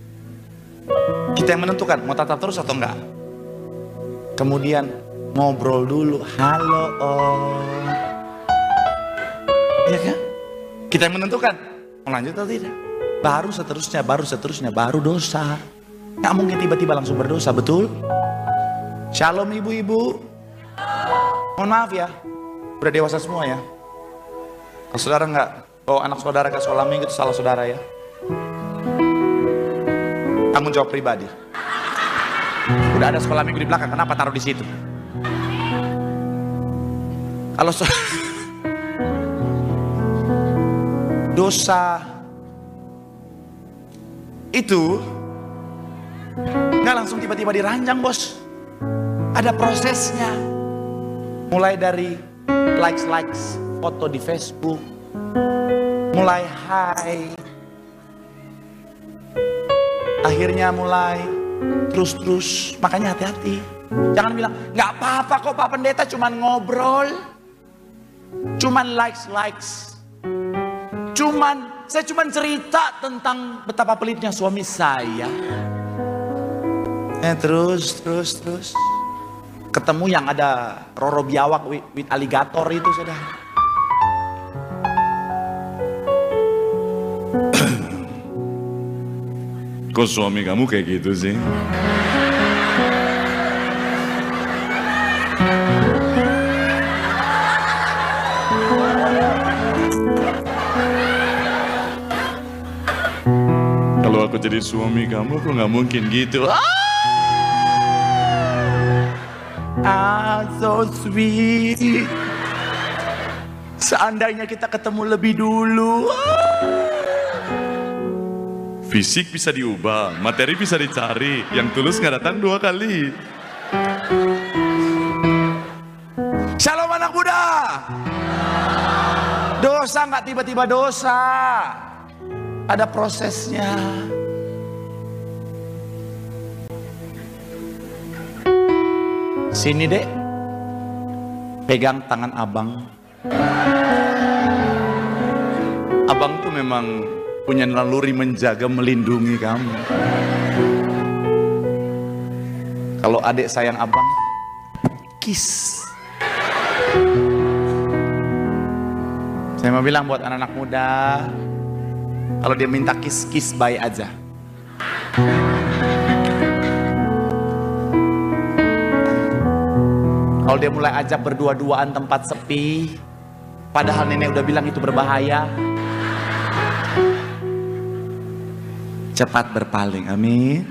Kita yang menentukan mau tatap terus atau enggak. Kemudian ngobrol dulu, halo om. Iya kan? Kita yang menentukan mau lanjut atau tidak. Baru seterusnya, baru dosa. Nggak mungkin tiba-tiba langsung berdosa, betul? Shalom ibu-ibu. Mohon maaf ya, udah dewasa semua ya. Kalau saudara nggak bawa anak saudara ke sekolah minggu, itu salah saudara ya. Tanggung jawab pribadi. Udah ada sekolah minggu di belakang, kenapa taruh di situ? Kalau dosa itu nggak langsung tiba-tiba diranjang bos, ada prosesnya. Mulai dari likes foto di Facebook, mulai hai, akhirnya mulai terus. Makanya hati-hati, jangan bilang nggak apa-apa kok Pak Pendeta, cuman ngobrol, cuman likes, saya cuman cerita tentang betapa pelitnya suami saya. Terus ketemu yang ada Roro biawak with alligator itu, saudara. Kok suami kamu kayak gitu sih? Kalau aku jadi suami kamu, aku nggak mungkin gitu. So sweet. Seandainya kita ketemu lebih dulu. Fisik bisa diubah, materi bisa dicari. Yang tulus nggak datang 2 kali. Shalom anak muda. Dosa nggak tiba-tiba dosa. Ada prosesnya. Sini dek, pegang tangan abang. Abang tuh memang punya naluri menjaga, melindungi kamu. Kalau adik sayang abang, kiss. Saya mau bilang buat anak-anak muda, kalau dia minta kiss bye aja. Kalau dia mulai ajak berdua-duaan tempat sepi, padahal nenek udah bilang itu berbahaya, cepat berpaling. Amin.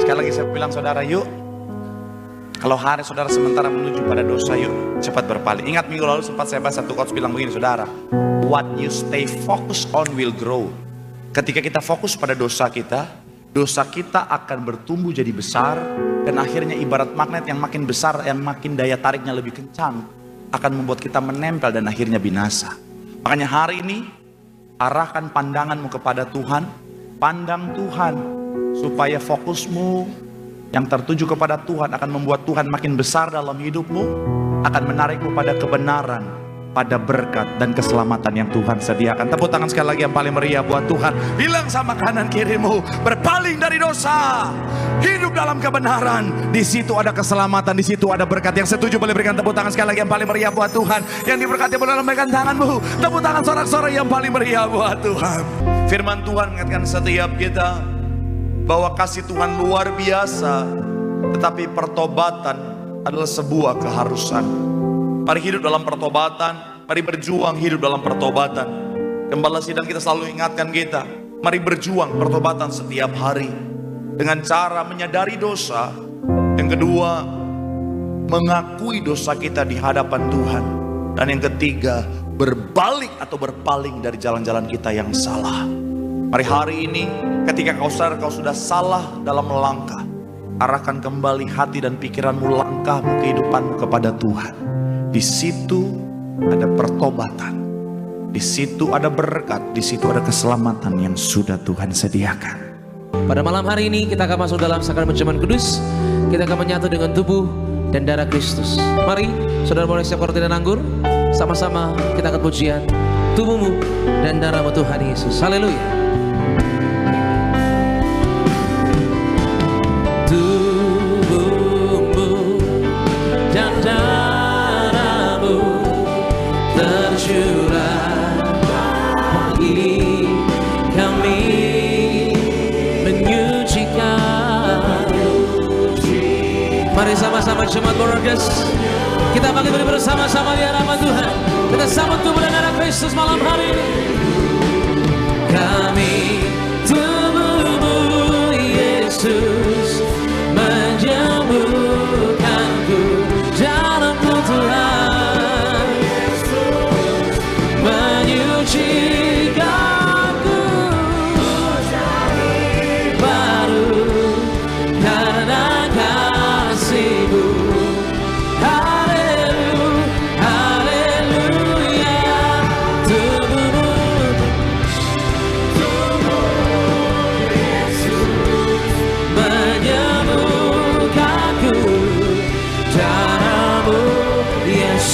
Sekali lagi saya bilang, saudara, yuk, kalau hari saudara sementara menuju pada dosa, yuk cepat berpaling. Ingat minggu lalu sempat saya bahas satu quotes bilang begini, saudara, what you stay focused on will grow. Ketika kita fokus pada dosa kita akan bertumbuh jadi besar, dan akhirnya ibarat magnet yang makin besar, yang makin daya tariknya lebih kencang, akan membuat kita menempel dan akhirnya binasa. Makanya hari ini arahkan pandanganmu kepada Tuhan, pandang Tuhan, supaya fokusmu yang tertuju kepada Tuhan akan membuat Tuhan makin besar dalam hidupmu, akan menarikmu pada kebenaran, pada berkat dan keselamatan yang Tuhan sediakan. Tepuk tangan sekali lagi yang paling meriah buat Tuhan. Bilang sama kanan kirimu, berpaling dari dosa, hidup dalam kebenaran. Di situ ada keselamatan, di situ ada berkat. Yang setuju boleh berikan tepuk tangan sekali lagi yang paling meriah buat Tuhan. Yang diberkati boleh lambaikan tanganmu. Tepuk tangan sorak-sorai yang paling meriah buat Tuhan. Firman Tuhan mengingatkan setiap kita bahwa kasih Tuhan luar biasa, tetapi pertobatan adalah sebuah keharusan. Mari hidup dalam pertobatan, mari berjuang hidup dalam pertobatan. Gembala sidang kita selalu ingatkan kita, mari berjuang pertobatan setiap hari dengan cara menyadari dosa. Yang kedua, mengakui dosa kita di hadapan Tuhan. Dan yang ketiga, berbalik atau berpaling dari jalan-jalan kita yang salah. Mari hari ini, ketika kau sadar kau sudah salah dalam melangkah, arahkan kembali hati dan pikiranmu, langkahmu, kehidupanmu kepada Tuhan. Di situ ada pertobatan, di situ ada berkat, di situ ada keselamatan yang sudah Tuhan sediakan. Pada malam hari ini kita akan masuk dalam sakramen perjamuan kudus. Kita akan menyatu dengan tubuh dan darah Kristus. Mari saudara boleh siapkan roti dan anggur. Sama-sama kita akan pujian tubuhmu dan darahmu Tuhan Yesus. Haleluya. Tubuhmu dan darahmu tercurah bagi kami, menyucikan. Mari sama-sama jemaat Borges, kita bagi beri bersama-sama di hadapan Tuhan. Kita sambut tubuh dan darah Kristus malam hari ini. Kami tubuhmu Yesus, menyembuhkanku dalam Tuhan, menyucikanku baru karena kasih-Mu. Haleluya.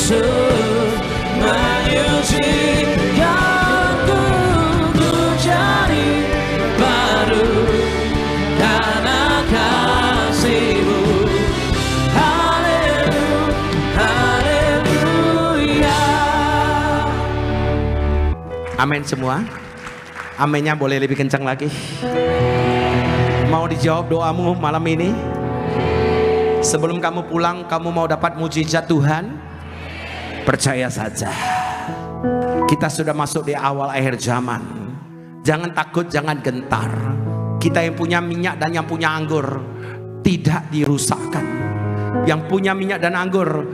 Yesus menyucikanku menjadi baru karena kasih-Mu. Haleluya. Amin semua. Aminnya boleh lebih kencang lagi. Mau dijawab doamu malam ini? Sebelum kamu pulang, kamu mau dapat mujizat Tuhan? Percaya saja. Kita sudah masuk di awal akhir zaman. Jangan takut, jangan gentar. Kita yang punya minyak dan yang punya anggur tidak dirusakkan. Yang punya minyak dan anggur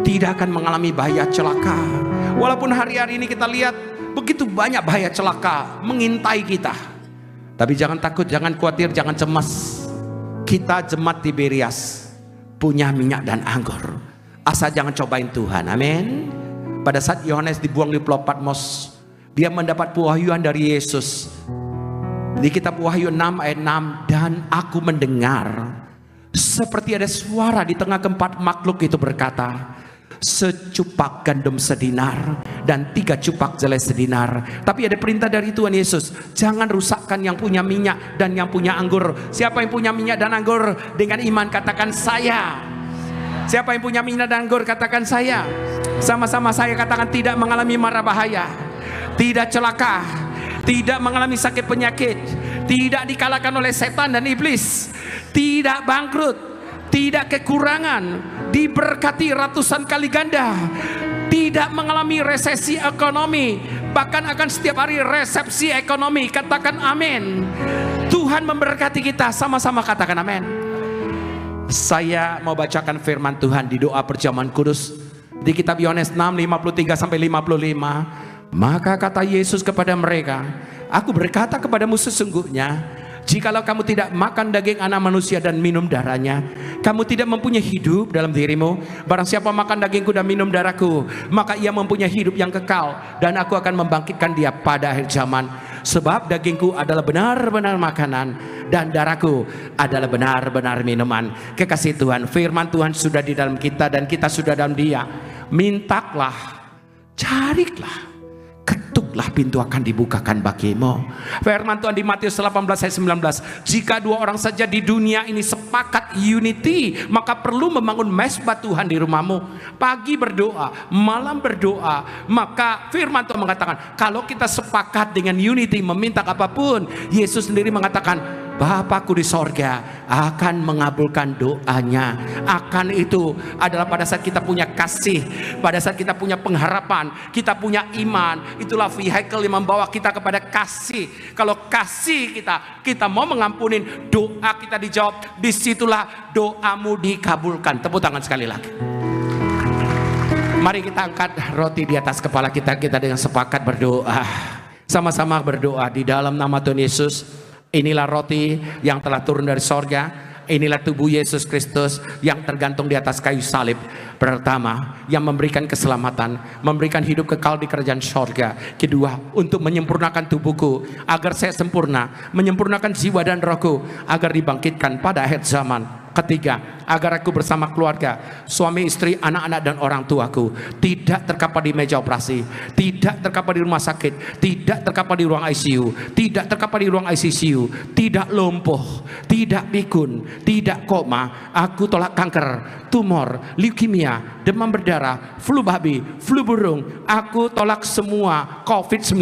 tidak akan mengalami bahaya celaka. Walaupun hari-hari ini kita lihat begitu banyak bahaya celaka mengintai kita, tapi jangan takut, jangan khawatir, jangan cemas. Kita jemaat Tiberias punya minyak dan anggur. Asal jangan cobain Tuhan. Amin. Pada saat Yohanes dibuang di Pulau Patmos, dia mendapat pewahyuan dari Yesus. Di kitab Wahyu 6 ayat 6, dan aku mendengar seperti ada suara di tengah keempat makhluk itu berkata, secupak gandum sedinar dan 3 cupak jelai sedinar. Tapi ada perintah dari Tuhan Yesus, jangan rusakkan yang punya minyak dan yang punya anggur. Siapa yang punya minyak dan anggur dengan iman katakan saya. Siapa yang punya minyak dan anggur katakan saya. Sama-sama saya katakan tidak mengalami mara bahaya, tidak celaka, tidak mengalami sakit penyakit, tidak dikalahkan oleh setan dan iblis, tidak bangkrut, tidak kekurangan, diberkati ratusan kali ganda, tidak mengalami resesi ekonomi, bahkan akan setiap hari resepsi ekonomi. Katakan amin. Tuhan memberkati kita, sama-sama katakan amin. Saya mau bacakan firman Tuhan di doa perjamuan kudus di kitab Yohanes 6 53 sampai 55. Maka kata Yesus kepada mereka, aku berkata kepadamu sesungguhnya, jikalau kamu tidak makan daging anak manusia dan minum darahnya, kamu tidak mempunyai hidup dalam dirimu. Barang siapa makan dagingku dan minum darahku, maka ia mempunyai hidup yang kekal, dan aku akan membangkitkan dia pada akhir zaman. Sebab dagingku adalah benar-benar makanan, dan darahku adalah benar-benar minuman. Kekasih Tuhan, firman Tuhan sudah di dalam kita dan kita sudah dalam Dia. Mintalah, carilah, ketuklah, pintu akan dibukakan bagimu. Firman Tuhan di Matius 18 ayat 19, jika 2 orang saja di dunia ini sepakat unity, maka perlu membangun mesbah Tuhan di rumahmu. Pagi berdoa, malam berdoa. Maka firman Tuhan mengatakan, kalau kita sepakat dengan unity meminta apapun, Yesus sendiri mengatakan, Bapakku di sorga akan mengabulkan doanya. Akan itu adalah pada saat kita punya kasih, pada saat kita punya pengharapan, kita punya iman. Itulah vehicle yang membawa kita kepada kasih. Kalau kasih kita mau mengampunin, doa kita dijawab, disitulah doamu dikabulkan. Tepuk tangan sekali lagi. Mari kita angkat roti di atas kepala kita dengan sepakat berdoa. Sama-sama berdoa di dalam nama Tuhan Yesus. Inilah roti yang telah turun dari sorga. Inilah tubuh Yesus Kristus yang tergantung di atas kayu salib. Pertama, yang memberikan keselamatan, memberikan hidup kekal di kerajaan sorga. Kedua, untuk menyempurnakan tubuhku agar saya sempurna, menyempurnakan jiwa dan rohku agar dibangkitkan pada akhir zaman. Ketiga, agar aku bersama keluarga, suami, istri, anak-anak dan orang tuaku tidak terkapar di meja operasi, tidak terkapar di rumah sakit, tidak terkapar di ruang ICU, tidak terkapar di ruang ICCU, tidak lumpuh, tidak pikun, tidak koma. Aku tolak kanker, tumor, leukemia, demam berdarah, flu babi, flu burung. Aku tolak semua COVID-19.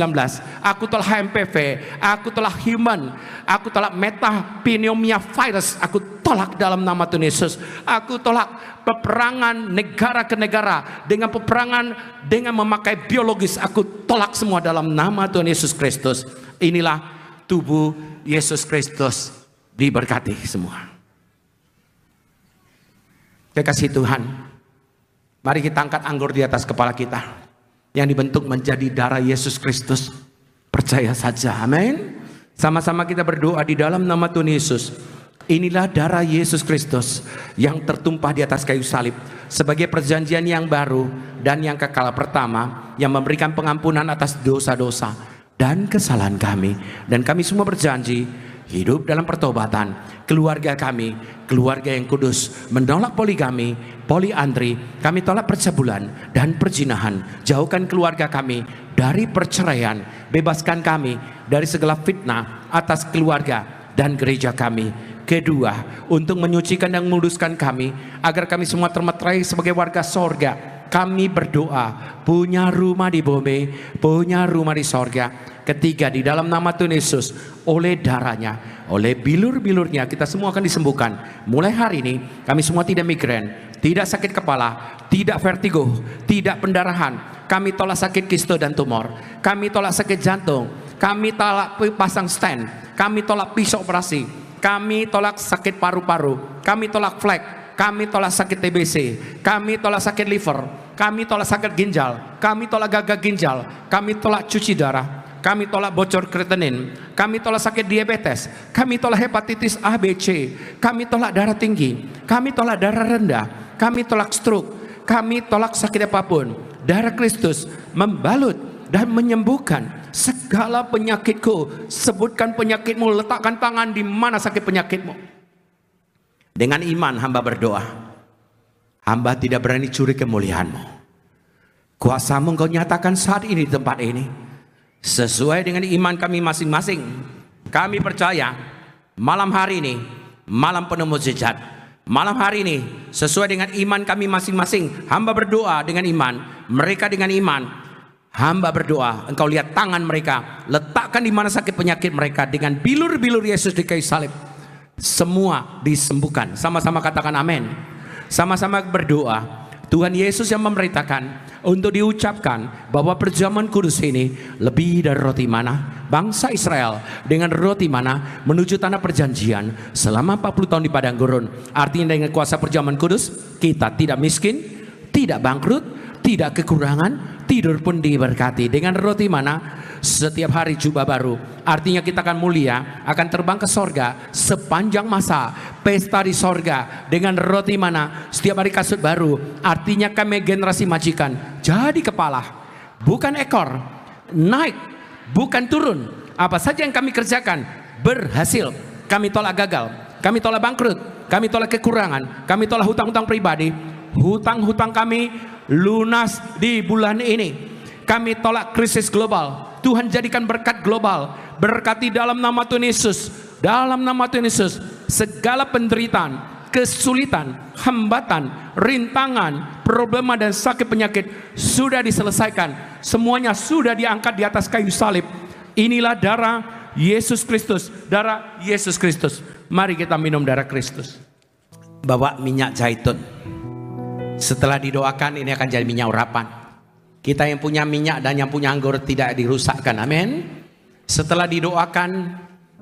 Aku tolak HMPV, aku tolak human, aku tolak metapneumonia virus. Aku tolak dalam nama Tuhan Yesus. Aku tolak peperangan negara ke negara dengan peperangan dengan memakai biologis. Aku tolak semua dalam nama Tuhan Yesus Kristus. Inilah tubuh Yesus Kristus. Diberkati semua. Kekasih Tuhan, mari kita angkat anggur di atas kepala kita yang dibentuk menjadi darah Yesus Kristus. Percaya saja, amin. Sama-sama kita berdoa di dalam nama Tuhan Yesus. Inilah darah Yesus Kristus yang tertumpah di atas kayu salib sebagai perjanjian yang baru dan yang kekal. Pertama, yang memberikan pengampunan atas dosa-dosa dan kesalahan kami. Dan kami semua berjanji, hidup dalam pertobatan. Keluarga kami, keluarga yang kudus, menolak poligami, poliandri. Kami tolak percabulan dan perzinahan. Jauhkan keluarga kami dari perceraian. Bebaskan kami dari segala fitnah atas keluarga dan gereja kami. Kedua, untuk menyucikan dan menguduskan kami, agar kami semua termeterai sebagai warga sorga. Kami berdoa, punya rumah di bumi, punya rumah di sorga. Ketiga, di dalam nama Tuhan Yesus, oleh darahnya, oleh bilur-bilurnya, kita semua akan disembuhkan. Mulai hari ini, kami semua tidak migrain, tidak sakit kepala, tidak vertigo, tidak pendarahan. Kami tolak sakit kiste dan tumor. Kami tolak sakit jantung. Kami tolak pasang stent. Kami tolak pisau operasi. Kami tolak sakit paru-paru. Kami tolak flek. Kami tolak sakit TBC. Kami tolak sakit liver. Kami tolak sakit ginjal. Kami tolak gagal ginjal. Kami tolak cuci darah. Kami tolak bocor kreatinin. Kami tolak sakit diabetes. Kami tolak hepatitis A, B, C. Kami tolak darah tinggi. Kami tolak darah rendah. Kami tolak stroke. Kami tolak sakit apapun. Darah Kristus membalut dan menyembuhkan segala penyakitku. Sebutkan penyakitmu, letakkan tangan di mana sakit penyakitmu. Dengan iman hamba berdoa, hamba tidak berani curi kemuliaan-Mu. Kuasa-Mu Engkau nyatakan saat ini di tempat ini, sesuai dengan iman kami masing-masing. Kami percaya malam hari ini malam penuh mukjizat. Malam hari ini sesuai dengan iman kami masing-masing. Hamba berdoa dengan iman, mereka dengan iman. Hamba berdoa, Engkau lihat tangan mereka, letakkan di mana sakit penyakit mereka. Dengan bilur-bilur Yesus di kayu salib, semua disembuhkan. Sama-sama katakan amin. Sama-sama berdoa, Tuhan Yesus yang memerintahkan untuk diucapkan bahwa perjamuan kudus ini lebih dari roti mana. Bangsa Israel dengan roti mana menuju tanah perjanjian selama 40 tahun di padang gurun. Artinya dengan kuasa perjamuan kudus kita tidak miskin, tidak bangkrut, tidak kekurangan, tidur pun diberkati. Dengan roti mana setiap hari jubah baru. Artinya kita akan mulia, akan terbang ke sorga sepanjang masa. Pesta di sorga dengan roti mana setiap hari kasut baru. Artinya kami generasi majikan jadi kepala, bukan ekor. Naik, bukan turun. Apa saja yang kami kerjakan berhasil. Kami tolak gagal, kami tolak bangkrut, kami tolak kekurangan, kami tolak hutang-hutang pribadi. Hutang-hutang kami lunas di bulan ini. Kami tolak krisis global. Tuhan jadikan berkat global. Berkati dalam nama Tuhan Yesus. Dalam nama Tuhan Yesus, segala penderitaan, kesulitan, hambatan, rintangan, problema dan sakit penyakit sudah diselesaikan. Semuanya sudah diangkat di atas kayu salib. Inilah darah Yesus Kristus. Darah Yesus Kristus. Mari kita minum darah Kristus. Bawa minyak zaitun. Setelah didoakan ini akan jadi minyak urapan. Kita yang punya minyak dan yang punya anggur tidak dirusakkan. Amin. Setelah didoakan,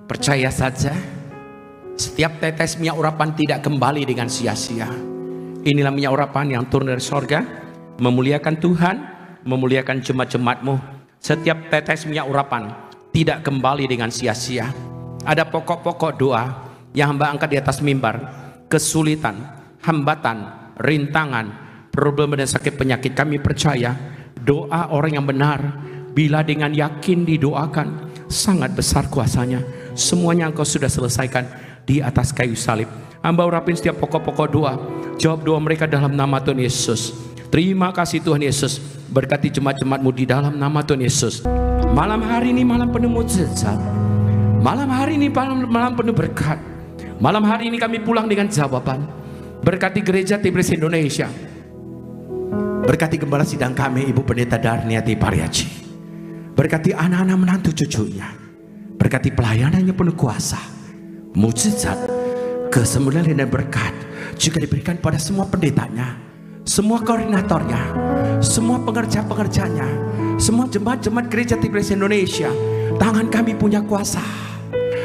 percaya saja, setiap tetes minyak urapan tidak kembali dengan sia-sia. Inilah minyak urapan yang turun dari sorga, memuliakan Tuhan, memuliakan jemaat-jemaat-Mu. Setiap tetes minyak urapan tidak kembali dengan sia-sia. Ada pokok-pokok doa yang hamba angkat di atas mimbar. Kesulitan, hambatan, rintangan, problem dan sakit penyakit. Kami percaya doa orang yang benar bila dengan yakin didoakan, sangat besar kuasanya. Semuanya Engkau sudah selesaikan di atas kayu salib. Hamba urapin setiap pokok-pokok doa. Jawab doa mereka dalam nama Tuhan Yesus. Terima kasih Tuhan Yesus. Berkati jemaat-jemaat-Mu di dalam nama Tuhan Yesus. Malam hari ini malam penuh mukjizat. Malam hari ini malam penuh berkat. Malam hari ini kami pulang dengan jawaban. Berkati gereja Tibris Indonesia. Berkati gembala sidang kami Ibu Pendeta Darniati Pariaci. Berkati anak-anak menantu cucunya. Berkati pelayanannya penuh kuasa, mukjizat, kesembuhan dan berkat juga diberikan pada semua pendetanya, semua koordinatornya, semua pengerja-pengerjanya, semua jemaat-jemaat gereja Tibris Indonesia. Tangan kami punya kuasa,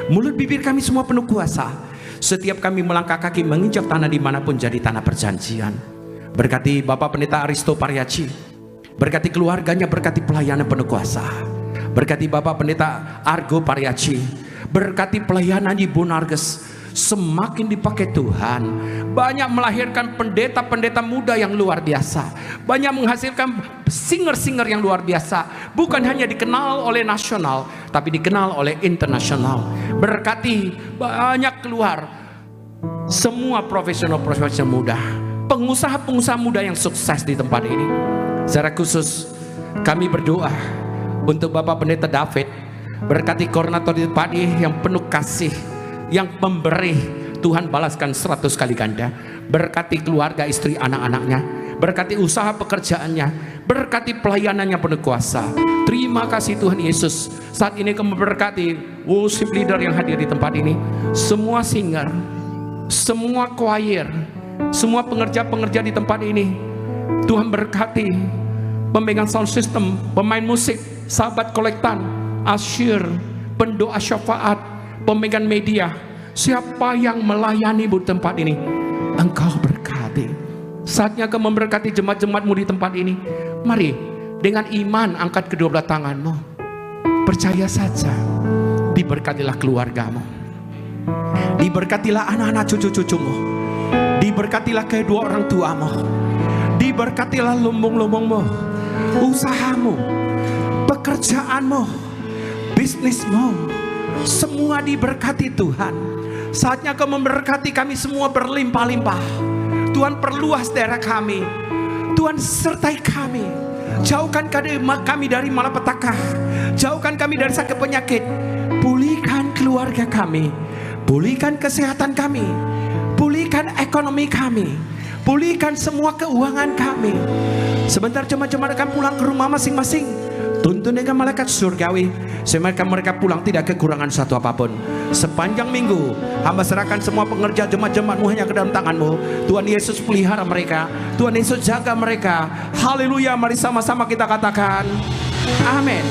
mulut bibir kami semua penuh kuasa. Setiap kami melangkah kaki menginjak tanah dimanapun jadi tanah perjanjian. Berkati Bapak Pendeta Aristo Pariaci. Berkati keluarganya, berkati pelayanan penuh kuasa. Berkati Bapak Pendeta Argo Pariaci. Berkati pelayanan Ibu Narges. Semakin dipakai Tuhan. Banyak melahirkan pendeta-pendeta muda yang luar biasa. Banyak menghasilkan singer-singer yang luar biasa. Bukan hanya dikenal oleh nasional, tapi dikenal oleh internasional. Berkati banyak keluar semua profesional-profesional muda, pengusaha-pengusaha muda yang sukses di tempat ini. Secara khusus kami berdoa untuk Bapak Pendeta David. Berkati koordinator di tempat ini yang penuh kasih, yang memberi, Tuhan balaskan 100 kali ganda. Berkati keluarga, istri, anak-anaknya. Berkati usaha pekerjaannya. Berkati pelayanannya penuh kuasa. Terima kasih Tuhan Yesus. Saat ini kami berkati worship leader yang hadir di tempat ini, semua singer, semua choir, semua pengerja-pengerja di tempat ini. Tuhan berkati pemegang sound system, pemain musik, sahabat kolektan, asyir, pendoa syafaat, pemegang media, siapa yang melayani di tempat ini, Engkau berkati. Saatnya Kau memberkati jemaat-jemaatmu di tempat ini. Mari dengan iman angkat kedua belah tanganmu, percaya saja, diberkatilah keluargamu, diberkatilah anak-anak cucu-cucumu, diberkatilah kedua orang tuamu, diberkatilah lumbung-lumbungmu, usahamu, pekerjaanmu, bisnismu, semua diberkati Tuhan. Saatnya Kau memberkati kami semua berlimpah-limpah. Tuhan perluas daerah kami, Tuhan sertai kami, jauhkan kami dari malapetaka, jauhkan kami dari sakit penyakit, pulihkan keluarga kami, pulihkan kesehatan kami, pulihkan ekonomi kami, pulihkan semua keuangan kami. Sebentar jemaat-jemaat akan pulang ke rumah masing-masing. Tuntun dengan malaikat surgawi sehingga mereka pulang tidak kekurangan satu apapun. Sepanjang minggu hamba serahkan semua pengerja jemaat-jemaatmu hanya ke dalam tanganmu. Tuhan Yesus pelihara mereka, Tuhan Yesus jaga mereka. Haleluya. Mari sama-sama kita katakan amin.